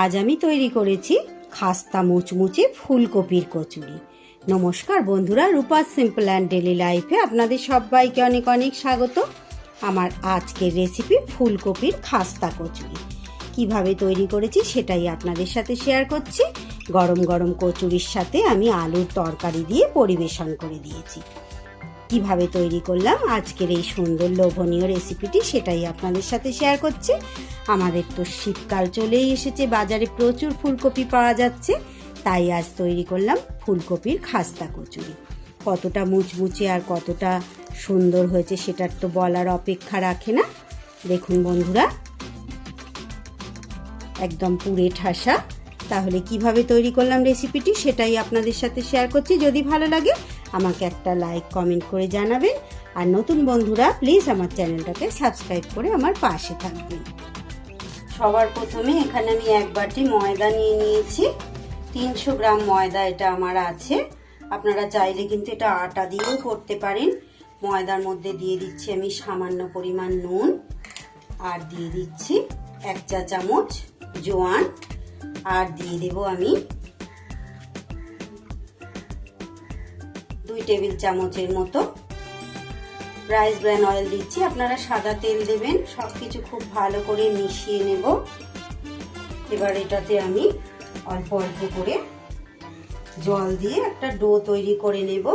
আজ আমি তৈরি করেছি খাস্তা মুচমুচে ফুলকপির কচুরি। নমস্কার বন্ধুরা, রূপাস সিম্পল অ্যান্ড ডেলি লাইফে আপনাদের সবাইকে অনেক অনেক স্বাগত। আমার আজকের রেসিপি ফুলকপির খাস্তা কচুরি। কিভাবে তৈরি করেছি সেটাই আপনাদের সাথে শেয়ার করছি। গরম গরম কচুরির সাথে আমি আলুর তরকারি দিয়ে পরিবেশন করে দিয়েছি। কিভাবে তৈরি করলাম আজকের এই সুন্দর লোভনীয় রেসিপিটি সেটাই আপনাদের সাথে শেয়ার করছি। আমাদের তো শীতকাল চলেই এসেছে, বাজারে প্রচুর ফুলকপি পাওয়া যাচ্ছে, তাই আজ তৈরি করলাম ফুলকপির খাস্তা কচুরি। কতটা মুচমুচে আর কতটা সুন্দর হয়েছে সেটার তো বলার অপেক্ষা রাখে না। দেখুন বন্ধুরা, একদম পুরে ঠাসা। তাহলে কিভাবে তৈরি করলাম রেসিপিটি সেটাই আপনাদের সাথে শেয়ার করছি। যদি ভালো লাগে আমাকে একটা লাইক কমেন্ট করে জানাবেন, আর নতুন বন্ধুরা প্লিজ আমার চ্যানেলটাকে সাবস্ক্রাইব করে আমার পাশে থাকবেন। সবার প্রথমে এখানে আমি এক বাটি ময়দা নিয়ে নিয়েছি। 300 গ্রাম ময়দা এটা আমার আছে। আপনারা চাইলে কিন্তু এটা আটা দিয়েও করতে পারেন। ময়দার মধ্যে দিয়ে দিচ্ছি আমি সামান্য পরিমাণ নুন, আর দিয়ে দিচ্ছি 1 চা চামচ জোয়ান, আর দিয়ে দেব আমি 2 টেবিল চামচের মতো রাইস ব্র্যান অয়েল দিচ্ছি। আপনারা সাদা তেল দেবেন। সবকিছু খুব ভালো করে মিশিয়ে নেব। এবার এটাতে আমি অল্প অল্প করে জল দিয়ে একটা ডো তৈরি করে নেব।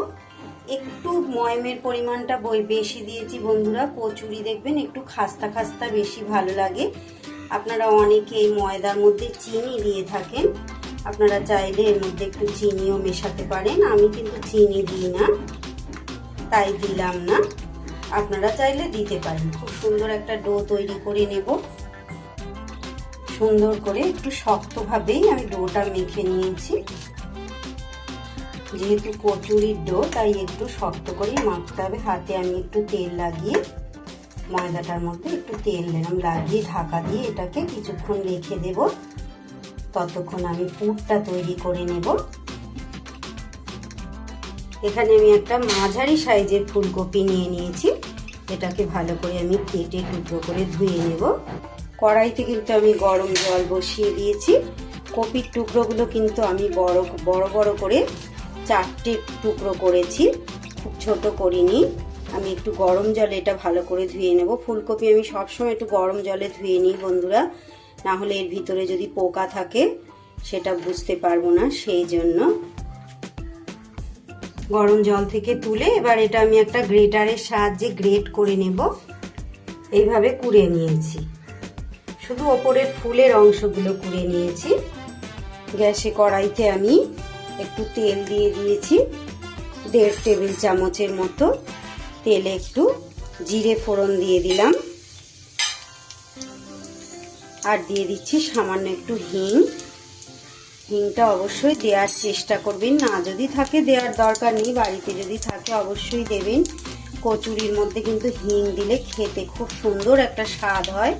একটু ময়মের পরিমাণটা বেশি দিয়েছি বন্ধুরা। কচুরি দেখবেন একটু খাস্তা খাস্তা বেশি ভালো লাগে। আপনারা অনেকে এই ময়দার মধ্যে চিনি দিয়ে থাকেন, আপনারা চাইলে এর মধ্যে একটু চিনিও মেশাতে পারেন। আমি কিন্তু চিনি দিই না, তাই দিলাম না। আপনারা চাইলে দিতে পারেন। খুব সুন্দর একটা ডো তৈরি করে নেব। সুন্দর করে একটু শক্তভাবেই আমি ডোটা মেখে নিয়েছি। যেহেতু কচুরির ডো তাই একটু শক্ত করেই মাখতে হবে। হাতে আমি একটু তেল লাগিয়ে ময়দাটার মধ্যে একটু তেল দিলাম, লাগিয়ে ঢাকা দিয়ে এটাকে কিছুক্ষণ রেখে দেব। ততক্ষণ আমি পুরটা তৈরি করে নেব। এখানে আমি একটা মাঝারি সাইজের ফুলকপি নিয়ে নিয়েছি। এটাকে ভালো করে আমি কেটে টুকরো করে ধুয়ে নেব। কড়াইতে কিন্তু আমি গরম জল বসিয়ে দিয়েছি। কপির টুকরোগুলো কিন্তু আমি বড় বড় করে 4টে টুকরো করেছি, খুব ছোট করিনি। আমি একটু গরম জলে এটা ভালো করে ধুয়ে নেব। ফুলকপি আমি সবসময় একটু গরম জলে ধুয়ে নিই বন্ধুরা, না হলে এর ভিতরে যদি পোকা থাকে সেটা বুঝতে পারবো না। সেই জন্য গরম জল থেকে তুলে এবার এটা আমি একটা গ্রেটারের সাহায্যে গ্রেট করে নেব। এইভাবে কুড়ে নিয়েছি, শুধু ওপরের ফুলের অংশগুলো কুড়ে নিয়েছি। গ্যাসে কড়াইতে আমি একটু তেল দিয়ে দিয়েছি, 1.5 টেবিল চামচের মতো। তেলে একটু জিরে ফোড়ন দিয়ে দিলাম, আর দিয়ে দিচ্ছি সামান্য একটু হিং। হিংটা অবশ্যই দেওয়ার চেষ্টা করবেন, না যদি থাকে দেওয়ার দরকার নেই, বাড়িতে যদি থাকে অবশ্যই দেবেন। কচুরির মধ্যে কিন্তু হিং দিলে খেতে খুব সুন্দর একটা স্বাদ হয়,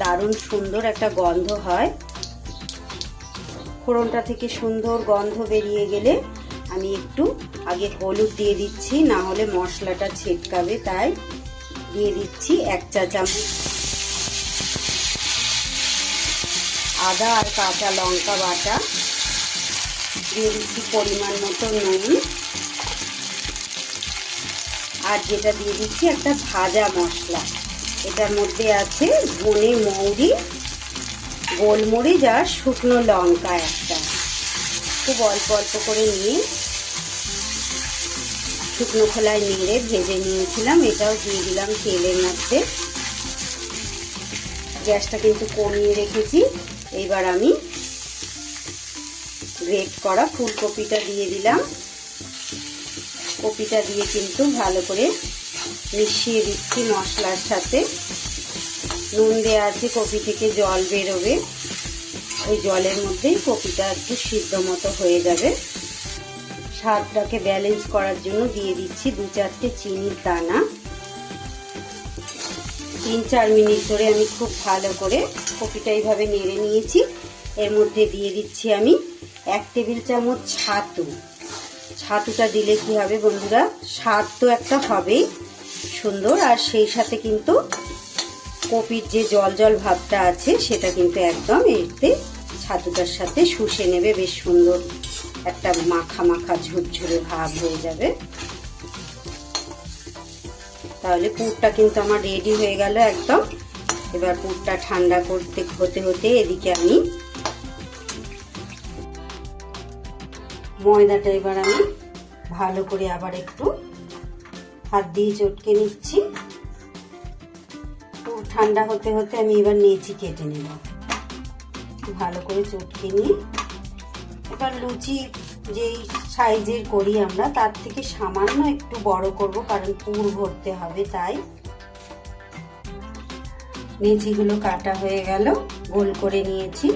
দারুণ সুন্দর একটা গন্ধ হয়। ফোড়নটা থেকে সুন্দর গন্ধ বেরিয়ে গেলে আমি একটু আগে হলুদ দিয়ে দিচ্ছি, না হলে মশলাটা ছিটকাবে। তাই দিয়ে দিচ্ছি 1 চা চামচ আদা আর কাঁচা লঙ্কা বাটা, দিয়ে দিচ্ছি পরিমাণ মতো নুন, আর যেটা দিয়ে দিচ্ছি একটা ভাজা মশলা। এটার মধ্যে আছে ধনে, মৌরি, গোলমরিচ আর শুকনো লঙ্কা একটা। খুব অল্প অল্প করে নিয়ে শুকনো খোলায় নেড়ে ভেজে নিয়েছিলাম। এটাও দিয়ে দিলাম তেলের মধ্যে। গ্যাসটা কিন্তু কমিয়ে রেখেছি। এইবার আমি গ্রেট করা ফুলকপিটা দিয়ে দিলাম। কপিটা দিয়ে কিন্তু ভালো করে মিশিয়ে দিচ্ছি মশলার সাথে। নুন দেওয়া আছে, কপি থেকে জল বেরোবে, ওই জলের মধ্যেই কপিটা একটু সিদ্ধ মতো হয়ে যাবে। স্বাদটাকে ব্যালেন্স করার জন্য দিয়ে দিচ্ছি 2-4টে চিনির দানা। 3-4 মিনিট ধরে আমি খুব ভালো করে কপিটা এইভাবে নেড়ে নিয়েছি। এর মধ্যে দিয়ে দিচ্ছি আমি 1 টেবিল চামচ ছাতু। ছাতুটা দিলে কি হবে বন্ধুরা, স্বাদ তো একটা হবেই সুন্দর, আর সেই সাথে কিন্তু কপির যে জল জল ভাবটা আছে সেটা কিন্তু একদম এতে ছাতুটার সাথে শুষে নেবে, বেশ সুন্দর একটা মাখা মাখা ঝুরঝুরে ভাব হয়ে যাবে। তাহলে পুরটা কিন্তু আমার রেডি হয়ে গেল একদম। এবার পুরটা ঠান্ডা করতে হতে হতে এদিকে আমি ময়দাটা এবার আমি ভালো করে আবার একটু হাত দিয়ে চটকে নিচ্ছি। পুর ঠান্ডা হতে হতে আমি এবার নেচি কেটে নেব। ভালো করে চটকে নিয়ে এবার লুচি যেই সাইজের করি আমরা তার থেকে সামান্য একটু বড় করব, কারণ পুর ভরতে হবে। তাই নেচিগুলো কাটা হয়ে গেল, গোল করে নিয়েছি।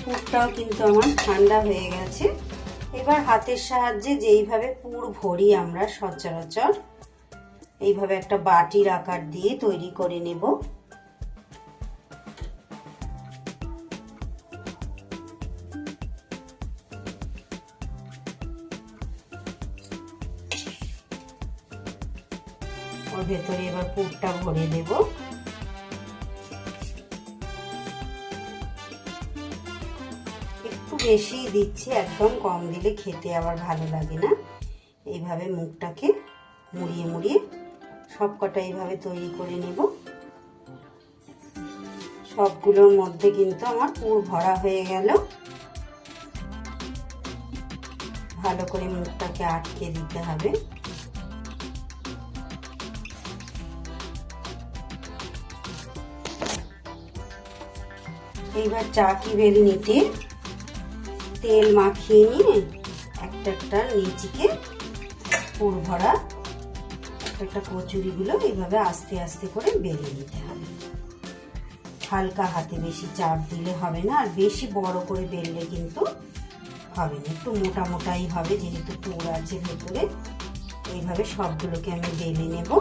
পুরটাও কিন্তু আমার ঠান্ডা হয়ে গেছে। এবার হাতের সাহায্যে যেইভাবে পুর ভরি আমরা সচরাচর, এইভাবে একটা বাটির আকার দিয়ে তৈরি করে নেব। ওর ভেতরে এবার পুরটা ভরে দেব। একটু বেশি দিচ্ছি, একদম কম দিলে খেতে আবার ভালো লাগে না। এইভাবে মুখটাকে মুড়িয়ে মুড়িয়ে সবকটা এইভাবে তৈরি করে নেব। সবগুলোর মধ্যে কিন্তু আমার পুর ভরা হয়ে গেল। ভালো করে মুখটাকে আটকে দিতে হবে। এইবার চাকি বেলনিতে তেল মাখিয়ে নিয়ে একটা একটা নিচিকে পুর ভরা একটা কচুরিগুলো এইভাবে আস্তে আস্তে করে বেলে নিতে হবে। হালকা হাতে, বেশি চাপ দিলে হবে না, আর বেশি বড় করে বেললে কিন্তু হবে না। একটু মোটা মোটাই হবে, যেহেতু পুর আছে ভেতরে। এইভাবে সবগুলোকে আমি বেলে নেব।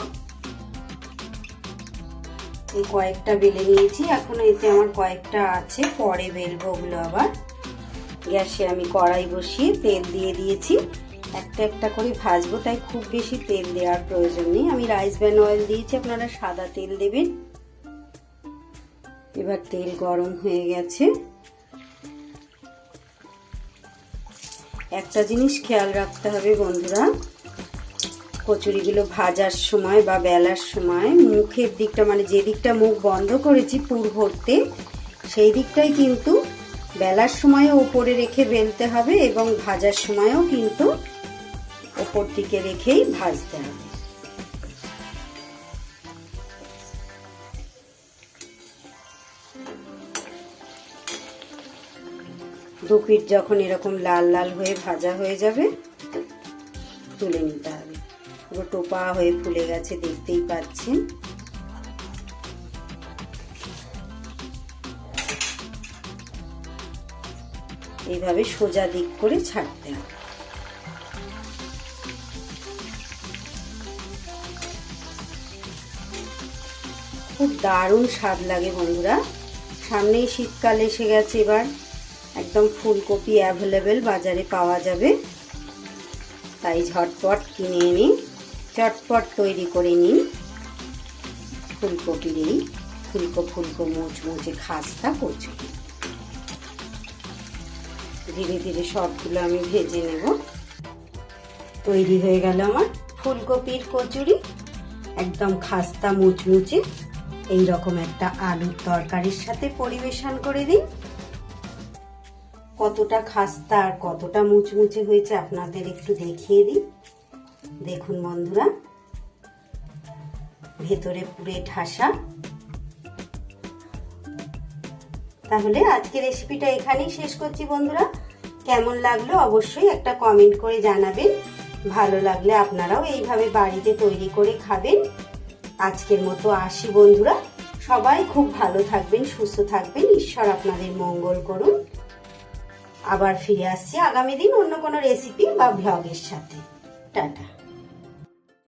এই কয়েকটা বেলে নিয়েছি, এখন এতে আমার কয়েকটা আছে, পরে বেলবো ওগুলো আবার। গ্যাসে আমি কড়াই বসিয়ে তেল দিয়ে দিয়েছি, একটা একটা করে ভাজবো, তাই খুব বেশি তেল দেওয়ার প্রয়োজন নেই। আমি রাইস ব্র্যান অয়েল দিয়েছি, আপনারা সাদা তেল দেবেন। এবার তেল গরম হয়ে গেছে। একটা জিনিস খেয়াল রাখতে হবে বন্ধুরা, কচুরিগুলো ভাজার সময় বা বেলার সময় মুখের দিকটা, মানে যে দিকটা মুখ বন্ধ করেছি পুর ভরতে, সেই দিকটাই কিন্তু বেলার সময়ও ওপরে রেখে বেলতে হবে, এবং ভাজার সময়ও কিন্তু ওপর দিকে রেখেই ভাজতে হবে। দু পিঠ যখন এরকম লাল লাল হয়ে ভাজা হয়ে যাবে, তুলে নিতে হবে। পুরো টোপা হয়ে ফুলে গেছে, দেখতেই পাচ্ছেন। এইভাবে সোজা দিক করে ছাড়তে হবে। খুব দারুণ স্বাদ লাগে বন্ধুরা। সামনেই শীতকাল এসে গেছে, এবার একদম ফুলকপি অ্যাভেলেবেল বাজারে পাওয়া যাবে। তাই ঝটপট কিনে এনে চটপট তৈরি করে নিন ফুলকপির এই ফুলকো ফুলকো মুচমুচে খাস্তা কচুরি। ধীরে ধীরে সবগুলো আমি ভেজে নেব। তৈরি হয়ে গেল আমার ফুলকপির কচুরি, একদম খাস্তা মুচমুচে। এই রকম একটা আলুর তরকারির সাথে পরিবেশন করে দিন। কতটা খাস্তা আর কতটা মুচমুচে হয়েছে আপনাদের একটু দেখিয়ে দিই। দেখুন বন্ধুরা, ভেতরে পুরে ঠাসা। তাহলে আজকে রেসিপিটা এখানেই শেষ করছি বন্ধুরা। কেমন লাগলো অবশ্যই একটা কমেন্ট করে জানাবেন। ভালো লাগলে আপনারাও এইভাবে বাড়িতে তৈরি করে খাবেন। আজকের মতো আসি বন্ধুরা, সবাই খুব ভালো থাকবেন, সুস্থ থাকবেন, ঈশ্বর আপনাদের মঙ্গল করুন। আবার ফিরে আসছি আগামী দিন অন্য কোনো রেসিপি বা ব্লগের সাথে। টাটা।